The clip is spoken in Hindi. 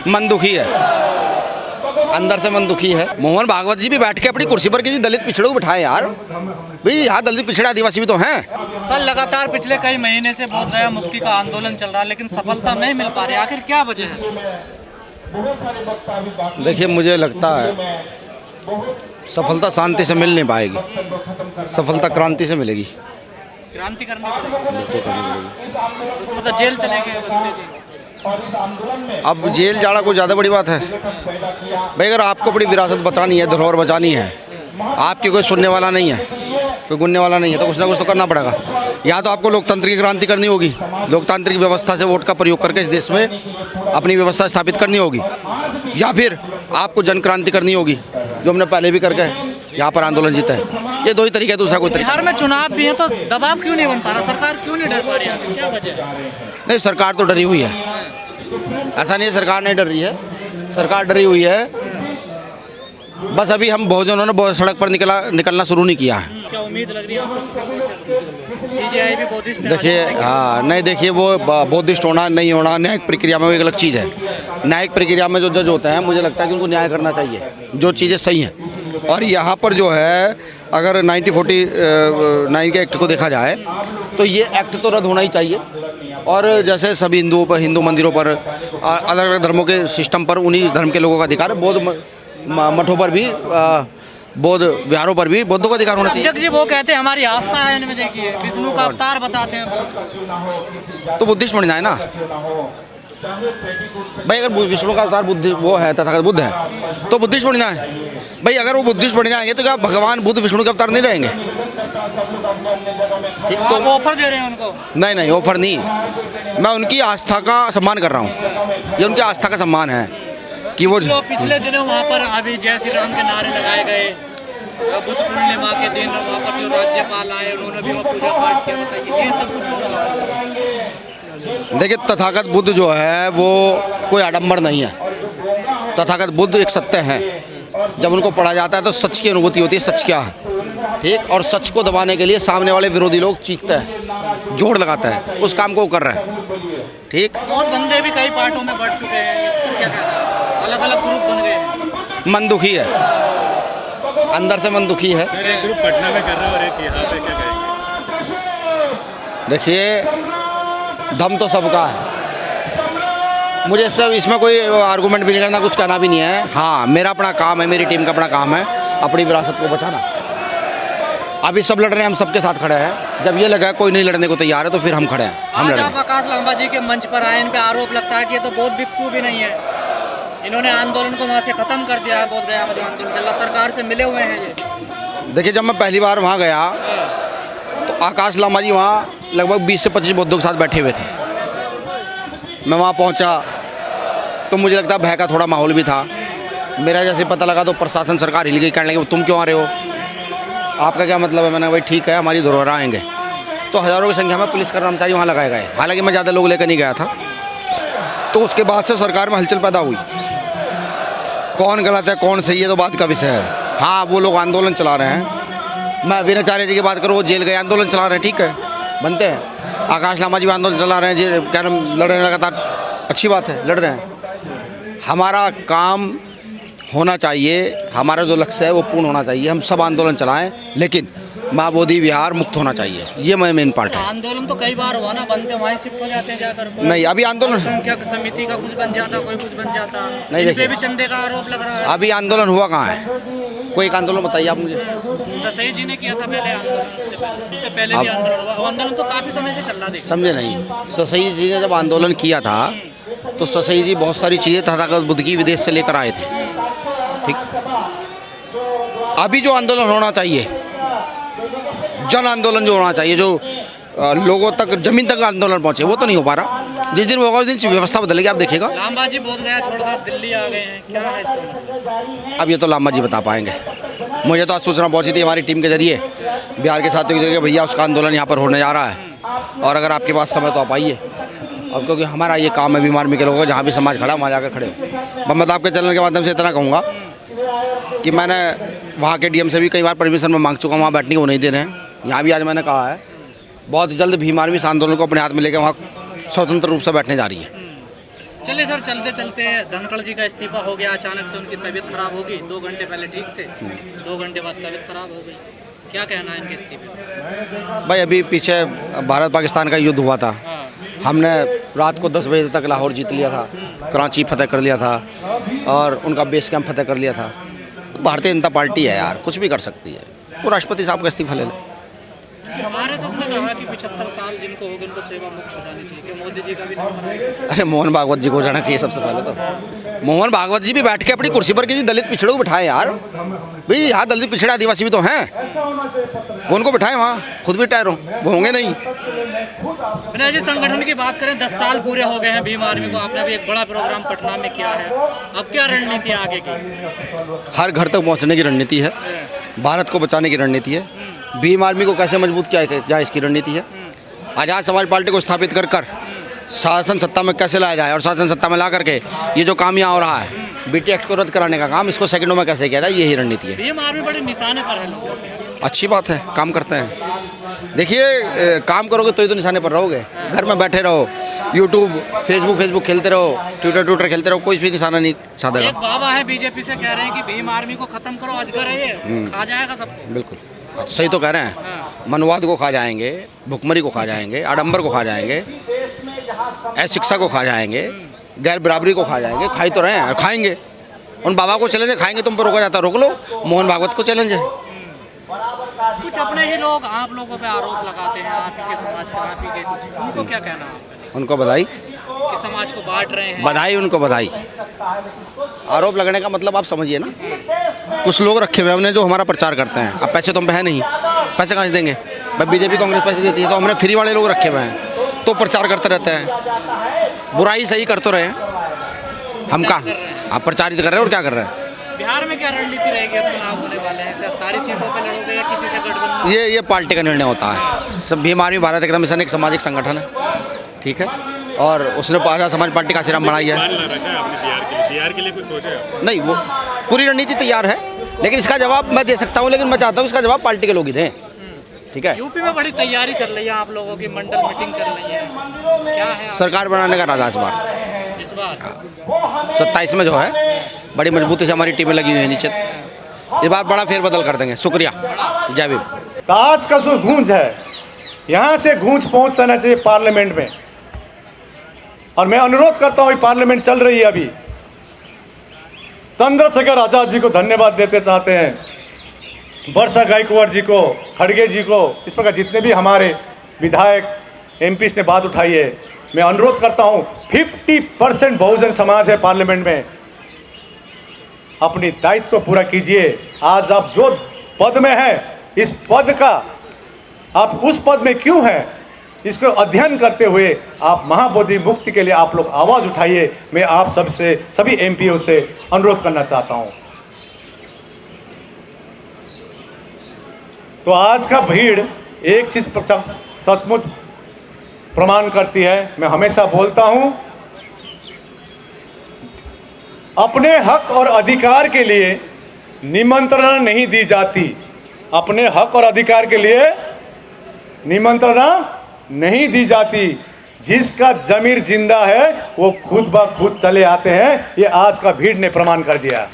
मन दुखी है, अंदर से मन दुखी है। मोहन भागवत जी भी बैठ के अपनी कुर्सी पर किसी दलित पिछड़ों को बिठाए यार, भाई यहाँ दलित पिछड़े आदिवासी भी तो हैं। सर लगातार पिछले कई महीने से बोधगया मुक्ति का आंदोलन चल रहा है, लेकिन सफलता नहीं मिल पा रही, आखिर क्या वजह है? देखिए मुझे लगता है सफलता शांति से मिल नहीं पाएगी, सफलता क्रांति से मिलेगी। क्रांति करनी पड़ेगी, बिल्कुल करनी पड़ेगी। उसमें तो जेल चले गए बंदे जी। अब जेल जाना कोई ज़्यादा बड़ी बात है भाई? अगर आपको अपनी विरासत बचानी है, धरोहर बचानी है, आपकी कोई सुनने वाला नहीं है, कोई गुनने वाला नहीं है, तो कुछ ना कुछ तो करना पड़ेगा। या तो आपको लोकतंत्र की क्रांति करनी होगी, लोकतांत्रिक व्यवस्था से वोट का प्रयोग करके इस देश में अपनी व्यवस्था स्थापित करनी होगी, या फिर आपको जन क्रांति करनी होगी, जो हमने पहले भी करके यहाँ पर आंदोलन जीता है। ये दो ही तरीके है, दूसरा कोई तरीका। बिहार में चुनाव भी है तो दबाव क्यों नहीं बन पा रहा? सरकार क्यों नहीं डर पा रही है? क्या वजह है? नहीं, सरकार तो डरी हुई है, ऐसा नहीं है सरकार नहीं डर रही है, सरकार डरी हुई है। बस अभी हम बहुजनों ने सड़क पर निकलना शुरू नहीं किया है। क्या उम्मीद लग रही है आपको? सीजेआई भी बौद्धिस्ट है। देखिए हाँ, नहीं देखिए वो बौद्धिस्ट होना नहीं होना न्यायिक प्रक्रिया में वो एक अलग चीज़ है। न्यायिक प्रक्रिया में जो जज होते हैं, मुझे लगता है कि उनको न्याय करना चाहिए, जो चीज़ें सही हैं। और यहाँ पर जो है अगर 1949 के एक्ट को देखा जाए तो ये एक्ट तो रद्द होना ही चाहिए। और जैसे सभी हिंदू मंदिरों पर, अलग अलग धर्मों के सिस्टम पर उन्हीं धर्म के लोगों का अधिकार है। बौद्ध मठों पर भी, बौद्ध विहारों पर भी बौद्धों का अधिकार होना चाहिए। अध्यक्ष जी वो कहते हैं हमारी आस्था है इनमें, देखिए विष्णु का अवतार बताते हैं बौद्ध। तो बुद्धिस्ट बन जाए ना भाई। अगर विष्णु का अवतार बुद्ध वो है, तथागत बुद्ध है, तो बुद्धिस्ट बन जाए भाई। अगर वो बुद्धिस्ट बन जाएंगे तो क्या भगवान बुद्ध विष्णु के अवतार नहीं रहेंगे? ठीक, तो ऑफर दे रहे हैं उनको? नहीं नहीं, ऑफर नहीं, मैं उनकी आस्था का सम्मान कर रहा हूँ। ये उनकी आस्था का सम्मान है कि वो जो पिछले दिनों वहाँ पर अभी जय श्री राम के नारे लगाए गए, बुद्ध पूर्णिमा के दिन वहाँ पर जो राज्यपाल आए उन्होंने भी पूजा पाठ किया, बताइए ये सब कुछ हो रहा है। देखिए तथागत बुद्ध जो है वो कोई आडंबर नहीं है। तथागत बुद्ध एक सत्य है, जब उनको पढ़ा जाता है तो सच की अनुभूति होती है, सच क्या है, ठीक। और सच को दबाने के लिए सामने वाले विरोधी लोग चीखते हैं, जोड़ लगाते हैं, उस काम को वो कर रहे हैं, ठीक। बहुत बंदे भी कई पार्टों में बढ़ चुके हैं, इस पर क्या कहना है? अलग अलग ग्रुप बन गए हैं। मन दुखी है, अंदर से मन दुखी है। सर एक ग्रुप पटना में कर रहे हो और एक यहाँ पे, क्या कहेंगे? देखिए दम तो सबका है, मुझे सब इसमें कोई आर्गूमेंट भी नहीं करना, कुछ कहना भी नहीं है। हाँ, मेरा अपना काम है, मेरी टीम का अपना काम है अपनी विरासत को बचाना। अभी सब लड़ रहे हैं, हम सबके साथ खड़े हैं। जब ये लगा कोई नहीं लड़ने को तैयार है तो फिर हम खड़े हैं, हम लड़ेंगे। आप आकाश लांबा जी के मंच पर आए, इन पे आरोप लगता है कि ये तो बौद्ध भिक्षु भी नहीं है, इन्होंने आंदोलन को वहाँ से खत्म कर दिया है। बोधगया में जो आंदोलन चल रहा, सरकार से मिले हुए हैं ये। देखिए जब मैं पहली बार वहाँ गया तो आकाश लांबा जी वहाँ लगभग 20 से 25 बौद्धों के साथ बैठे हुए थे। मैं वहाँ पहुँचा तो मुझे लगता भय का थोड़ा माहौल भी था। मेरा जैसे पता लगा तो प्रशासन, सरकार हिल गई, कहने लगे तुम क्यों आ रहे हो, आपका क्या मतलब है? मैंने भाई ठीक है, हमारी धरोहर आएंगे। तो हज़ारों की संख्या में पुलिस कर्मचारी वहाँ लगाए गए। हालांकि मैं ज़्यादा लोग लेकर नहीं गया था। तो उसके बाद से सरकार में हलचल पैदा हुई। कौन गलत है कौन सही है तो बात का विषय है। हाँ, वो लोग आंदोलन चला रहे हैं, मैं वीराचार्य जी की बात करूँ, वो जेल गए, आंदोलन चला रहे हैं, ठीक है, बनते हैं। आकाश लांबा जी भी आंदोलन चला रहे हैं, जी क्या नाम, लड़ रहे हैं लगातार, अच्छी बात है, लड़ रहे हैं। हमारा काम होना चाहिए, हमारा जो लक्ष्य है वो पूर्ण होना चाहिए। हम सब आंदोलन चलाएं, लेकिन माँ बोधि विहार मुक्त होना चाहिए, ये मेन पार्ट है। आंदोलन तो कई बार हुआ ना, बनते वहीं शिफ्ट हो जाते हैं जाकर। नहीं, अभी आंदोलन संख्यक समिति का कुछ बन जाता, कोई कुछ बन जाता, नहीं। इन पे देखिए भी चंदे का आरोप लग रहा है। अभी आंदोलन हुआ कहाँ है? कोई एक आंदोलन बताइए आप मुझे। ससई जी ने किया था पहले आंदोलन, उससे पहले भी आंदोलन हुआ। आंदोलन तो काफी समय से चल रहा था, समझे नहीं? ससई जी ने जब आंदोलन किया था तो ससई जी बहुत सारी चीज़ें तथागत बुद्ध की विदेश से लेकर आए थे, ठीक। अभी जो आंदोलन होना चाहिए, जन आंदोलन जो होना चाहिए, जो लोगों तक, जमीन तक आंदोलन पहुंचे, वो तो नहीं हो पा रहा। जिस दिन होगा उस दिन व्यवस्था बदलेगी, आप देखिएगा। लांबा जी बोधगया छोड़कर दिल्ली आ गए हैं, क्या है इसका मतलब? अब ये तो लांबा जी बता पाएंगे। मुझे तो आज सूचना पहुंची थी हमारी टीम के जरिए, बिहार के साथियों के जरिए, भैया उसका आंदोलन यहाँ पर होने जा रहा है और अगर आपके पास समय तो आप आइए। अब क्योंकि हमारा ये काम है बीमार में के लोगों का, जहाँ भी समाज खड़ा वहाँ जाकर खड़े हो। मैं तो आपके चैनल के माध्यम से इतना कहूँगा कि मैंने वहाँ के डीएम से भी कई बार परमिशन में मांग चुका हूँ, वहाँ बैठने को नहीं दे रहे हैं। यहाँ भी आज मैंने कहा है बहुत जल्द भीम आर्मी इस आंदोलन को अपने हाथ में लेकर वहाँ स्वतंत्र रूप से बैठने जा रही है, चलिए सर, चलते चलते धनखड़ जी का इस्तीफा हो गया, अचानक से उनकी तबीयत खराब हो गई। 2 घंटे पहले ठीक थे, 2 घंटे बाद तबीयत खराब हो गई। क्या कहना है इनके इस्तीफे पे? भाई अभी पीछे भारत पाकिस्तान का युद्ध हुआ था, हाँ, हमने रात को 10 बजे तक लाहौर जीत लिया था, कराची फतेह कर लिया था और उनका बेस कैंप फतेह कर लिया था। तो भारतीय जनता पार्टी है यार, कुछ भी कर सकती है। वो राष्ट्रपति साहब का इस्तीफा ले लें। आरएसएस ने कहा कि 75 साल जिनको हो गए उनको सेवा मुक्त हो जानी चाहिए। क्या मोदी जी का भी नंबर आएगा? अरे मोहन भागवत जी को जाना चाहिए सबसे पहले तो। मोहन भागवत जी भी बैठ के अपनी कुर्सी पर किसी दलित पिछड़ों को बिठाएं यार। भाई यहाँ दलित पिछड़े आदिवासी भी तो हैं, वो उनको बिठाएं वहाँ, खुद भी टायर हो, वो होंगे नहीं। विनय जी, संगठन की बात करें, 10 साल पूरे हो गए हैं भीम आर्मी को। आपने भी एक बड़ा प्रोग्राम पटना में किया है, अब क्या रणनीति है आगे की? हर घर तक पहुँचने की रणनीति है, भारत को बचाने की रणनीति है, भीम आर्मी को कैसे मजबूत किया जाए इसकी रणनीति है, आज़ाद समाज पार्टी को स्थापित कर कर शासन सत्ता में कैसे लाया जाए और शासन सत्ता में ला करके ये जो काम यहाँ हो रहा है बीटी एक्ट को रद्द कराने का काम, इसको सेकंडों में कैसे किया जाए, यही रणनीति है। भीम आर्मी बड़े निशाने पर है लोगों के। अच्छी बात है, काम करते हैं। देखिए काम करोगे तो ही तो निशाने पर रहोगे। घर में बैठे रहो, यूट्यूब फेसबुक खेलते रहो, ट्विटर खेलते रहो, कोई भी निशाना नहीं साधेगा। एक बाबा है बीजेपी से, कह रहे हैं कि भीम आर्मी को खत्म करो, अजगर है ये, खा जाएगा सबको। बिल्कुल सही तो कह रहे हैं। मनवाद को खा जाएंगे, भुखमरी को खा जाएंगे, आडंबर को खा जाएंगे, शिक्षा को खा जाएंगे, गैर बराबरी को खा जाएंगे। खाई तो रहे हैं और खाएंगे। उन बाबा को चैलेंज है, खाएंगे तुम पर रोका जाता, रोक लो। मोहन भागवत को चैलेंज है। कुछ अपने ही लोग आप लोगों पे आरोप लगाते हैं, आप ही के समाज के, आप ही के कुछ, उनको क्या कहना है? उनको बधाई कि समाज को बांट रहे हैं। बधाई, उनको बधाई। आरोप लगने का मतलब आप समझिए ना, कुछ लोग रखे हुए हमने जो हमारा प्रचार करते हैं। अब पैसे तो हम पे है नहीं, पैसे कहाँ से देंगे? भाई बीजेपी कांग्रेस पैसे देती है, तो हमने फ्री वाले लोग रखे हुए हैं तो प्रचार करते रहते हैं। बुराई सही कर तो रहे हैं, हम कहाँ आप प्रचारित कर रहे हैं और क्या कर रहे हैं? बिहार में क्या रणनीति रहेगी? अब चुनाव होने वाले हैं, क्या सारी सीटों पे लड़ोगे या किसी से गठबंधन? ये पार्टी का निर्णय होता है। सब भीम आर्मी भारत एकदम मिशन एक सामाजिक संगठन है, ठीक है, और उसने आज़ाद समाज पार्टी का आशीर्वाद बढ़ाई है। बिहार के लिए कुछ सोचा है? नहीं, वो पूरी रणनीति तैयार है, लेकिन इसका जवाब मैं दे सकता हूँ, लेकिन मैं चाहता हूँ इसका जवाब पार्टी के लोग ही दें, ठीक है। यूपी में बड़ी तैयारी चल रही है, आप लोगों की मंडल मीटिंग चल रही है, क्या है? सरकार बनाने का इरादा इस बार, इस बार 27 में जो है बड़ी मजबूती से हमारी टीमें लगी हुई है नीचे। ये बात बड़ा फेरबदल कर देंगे। शुक्रिया, जय भीम। तो आज का जो गूंज है, यहाँ से गूंज पहुँच जाना चाहिए पार्लियामेंट में। और मैं अनुरोध करता हूँ, पार्लियामेंट चल रही है अभी, चंद्रशेखर आजाद जी को धन्यवाद देते चाहते हैं, वर्षा गायकवाड़ जी को, खड़गे जी को, इस प्रकार जितने भी हमारे विधायक एमपी ने बात उठाई है, मैं अनुरोध करता हूँ 50% बहुजन समाज है पार्लियामेंट में, अपनी दायित्व पूरा कीजिए। आज आप जो पद में है, इस पद का आप उस पद में क्यों हैं, इसको अध्ययन करते हुए आप महाबोधि मुक्ति के लिए आप लोग आवाज़ उठाइए। मैं आप सबसे, सभी एमपीओ से अनुरोध करना चाहता हूं। तो आज का भीड़ एक चीज़ सचमुच प्रमाण करती है, मैं हमेशा बोलता हूं, अपने हक और अधिकार के लिए निमंत्रणा नहीं दी जाती। अपने हक और अधिकार के लिए निमंत्रणा नहीं दी जाती। जिसका ज़मीर जिंदा है वो खुद ब खुद चले आते हैं। ये आज का भीड़ ने प्रमाण कर दिया।